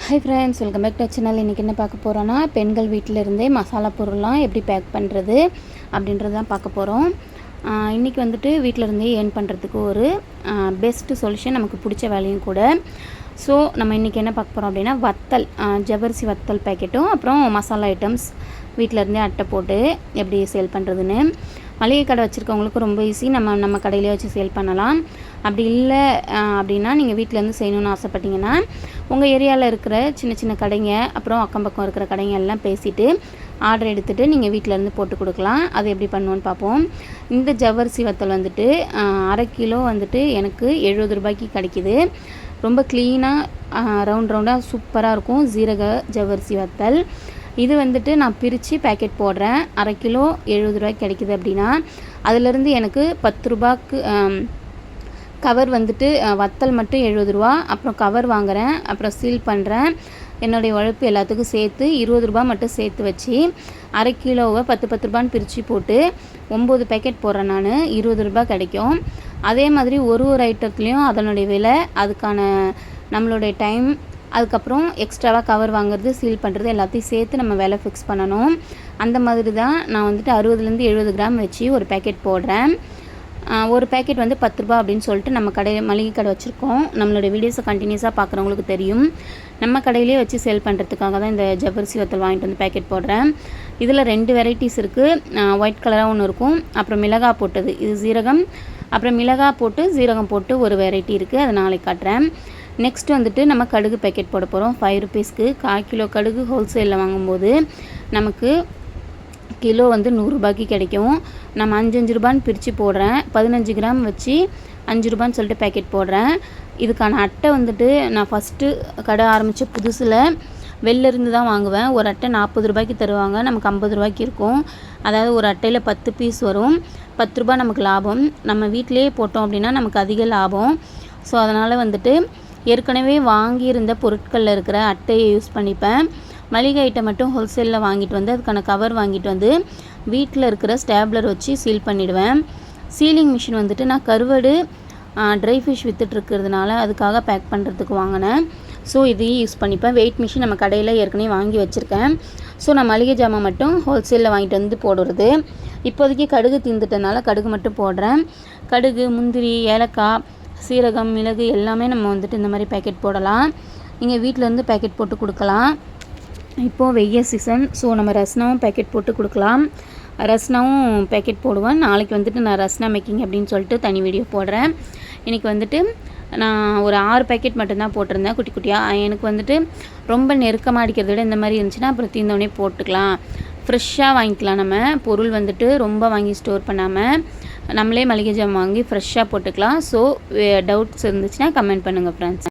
Hi friends, welcome back to channel. இன்றைக்கி என்ன பார்க்க போகிறோன்னா, பெண்கள் வீட்டில் இருந்தே மசாலா பொருள்லாம் எப்படி பேக் பண்ணுறது அப்படின்றது தான் பார்க்க போகிறோம். இன்றைக்கி வந்துட்டு வீட்டில் இருந்தே ஏர்ன் பண்ணுறதுக்கு ஒரு பெஸ்ட்டு சொல்யூஷன், நமக்கு பிடிச்ச வேலையும் கூட. ஸோ நம்ம இன்றைக்கி என்ன பார்க்க போகிறோம் அப்படின்னா, வத்தல், ஜவ்வரிசி வத்தல் பேக்கெட்டும் அப்புறம் மசாலா ஐட்டம்ஸ் வீட்டில் இருந்தே அட்டை போட்டு எப்படி சேல் பண்ணுறதுன்னு. மளிகை கடை வச்சுருக்கவங்களுக்கு ரொம்ப ஈஸி, நம்ம கடையிலே வச்சு சேல் பண்ணலாம். அப்படி இல்லை அப்படின்னா, நீங்கள் வீட்டிலேருந்து செய்யணுன்னு ஆசைப்பட்டீங்கன்னா உங்கள் ஏரியாவில் இருக்கிற சின்ன சின்ன கடைங்க அப்புறம் அக்கம் பக்கம் இருக்கிற கடைங்க எல்லாம் பேசிவிட்டு ஆர்டர் எடுத்துகிட்டு நீங்கள் வீட்டிலேருந்து போட்டு கொடுக்கலாம். அது எப்படி பண்ணுவோன்னு பார்ப்போம். இந்த ஜவ்வரிசி வத்தல் வந்துட்டு அரை கிலோ வந்துட்டு எனக்கு 70 ரூபாய்க்கு கிடைக்கிது. ரொம்ப க்ளீனாக ரவுண்டாக சூப்பராக இருக்கும் ஜீரக ஜவ்வரிசி வத்தல். இது வந்துட்டு நான் பிரித்து பேக்கெட் போடுறேன். அரை கிலோ 70 ரூபாய்க்கு கிடைக்கிது அப்படின்னா அதிலேருந்து எனக்கு 10 ரூபாய்க்கு கவர் வந்துட்டு வத்தல் மட்டும் 70 ரூபா, அப்புறம் கவர் வாங்குகிறேன், அப்புறம் சீல் பண்ணுறேன். என்னுடைய உழைப்பு எல்லாத்துக்கும் சேர்த்து 20 ரூபா மட்டும் சேர்த்து வச்சு அரை கிலோவை 10 ரூபான்னு பிரித்து போட்டு 9 பேக்கெட் போடுறேன் நான். 20 ரூபா கிடைக்கும். அதே மாதிரி ஒரு ஐட்டத்துலேயும் அதனுடைய விலை, அதுக்கான நம்மளுடைய டைம், அதுக்கப்புறம் எக்ஸ்ட்ராவாக கவர் வாங்குறது, சீல் பண்ணுறது எல்லாத்தையும் சேர்த்து நம்ம விலை ஃபிக்ஸ் பண்ணணும். அந்த மாதிரி தான் நான் வந்துட்டு 60லேருந்து 70 கிராம் வச்சு ஒரு பேக்கெட் போடுறேன். ஒரு பேக்கெட் வந்து 10 ரூபா அப்படின்னு சொல்லிட்டு நம்ம மளிகை கடை வச்சுருக்கோம். நம்மளுடைய வீடியோஸை கண்டினியூஸாக பார்க்குறவங்களுக்கு தெரியும். நம்ம கடையிலே வச்சு சேல் பண்ணுறதுக்காக தான் இந்த ஜவ்வரிசி வத்தல் வாங்கிட்டு வந்து பேக்கெட் போடுறேன். இதில் 2 வெரைட்டிஸ் இருக்குது. ஒயிட் கலராக ஒன்று இருக்கும், அப்புறம் மிளகாய் போட்டது, இது ஜீரகம், அப்புறம் மிளகாய் போட்டு ஜீரகம் போட்டு ஒரு வெரைட்டி இருக்குது. அதை நாளைக்கு காட்டுறேன். நெக்ஸ்ட் வந்துட்டு நம்ம கடுகு பேக்கெட் போட போகிறோம். 5 ருபீஸ்க்கு 1/4 கிலோ கடுகு ஹோல்சேலில் வாங்கும்போது நமக்கு கிலோ வந்து 100 ரூபாய்க்கு கிடைக்கும். நம்ம 5 ரூபான்னு பிரித்து போடுறேன். 15 கிராம் வச்சு 5 ரூபான்னு சொல்லிட்டு பேக்கெட் போடுறேன். இதுக்கான அட்டை வந்துட்டு நான் ஃபஸ்ட்டு கடை ஆரம்பித்த புதுசில் வெளிலேருந்து தான் வாங்குவேன். ஒரு அட்டை 40 ரூபாய்க்கு தருவாங்க, நமக்கு 50 ரூபாய்க்கு இருக்கும். அதாவது ஒரு அட்டையில் 10 பீஸ் வரும். 10 ரூபா நமக்கு லாபம். நம்ம வீட்டிலே போட்டோம் அப்படின்னா நமக்கு அதிக லாபம். ஸோ அதனால் வந்துட்டு ஏற்கனவே வாங்கியிருந்த பொருட்களில் இருக்கிற அட்டையை யூஸ் பண்ணிப்பேன். மளிகை ஐட்டம் மட்டும் ஹோல்சேலில் வாங்கிட்டு வந்து அதுக்கான கவர் வாங்கிட்டு வந்து வீட்டில் இருக்கிற ஸ்டேப்லர் வச்சு சீல் பண்ணிவிடுவேன். சீலிங் மிஷின் வந்துட்டு நான் கருவாடு ட்ரை ஃபிஷ் விற்றுட்ருக்கிறதுனால அதுக்காக பேக் பண்ணுறதுக்கு வாங்கினேன். ஸோ இதையும் யூஸ் பண்ணிப்பேன். வெயிட் மிஷின் நம்ம கடையில் ஏற்கனவே வாங்கி வச்சுருக்கேன். ஸோ நான் மளிகை ஜாமான் மட்டும் ஹோல்சேலில் வாங்கிட்டு வந்து போடுறது. இப்போதைக்கு கடுகு தீர்ந்துட்டனால கடுகு மட்டும் போடுறேன். கடுகு, முந்திரி, ஏலக்காய், சீரகம், மிளகு எல்லாமே நம்ம வந்துட்டு இந்த மாதிரி பேக்கெட் போடலாம். நீங்கள் வீட்டிலேருந்து பேக்கெட் போட்டு கொடுக்கலாம். இப்போது வெய்ய சீசன், ஸோ நம்ம ரஸ்னாவும் பேக்கெட் போட்டு கொடுக்கலாம். ரஸ்னாவும் பேக்கெட் போடுவேன். நாளைக்கு வந்துட்டு நான் ரஸ்னா மேக்கிங் அப்படின்னு சொல்லிட்டு தனி வீடியோ போடுறேன். இன்றைக்கி வந்துட்டு நான் ஒரு 6 பேக்கெட் மட்டும்தான் போட்டிருந்தேன் குட்டி குட்டியாக. எனக்கு வந்துட்டு ரொம்ப நெருக்கமாக அடிக்கிறத விட இந்த மாதிரி இருந்துச்சுன்னா அப்புறம் தீர்ந்தோடனே போட்டுக்கலாம். ஃப்ரெஷ்ஷாக வாங்கிக்கலாம். நம்ம பொருள் வந்துட்டு ரொம்ப வாங்கி ஸ்டோர் பண்ணாமல் நம்மளே மளிகை ஜாமான் வாங்கி ஃப்ரெஷ்ஷாக போட்டுக்கலாம். ஸோ டவுட்ஸ் இருந்துச்சுன்னா கமெண்ட் பண்ணுங்கள் ஃப்ரெண்ட்ஸ்.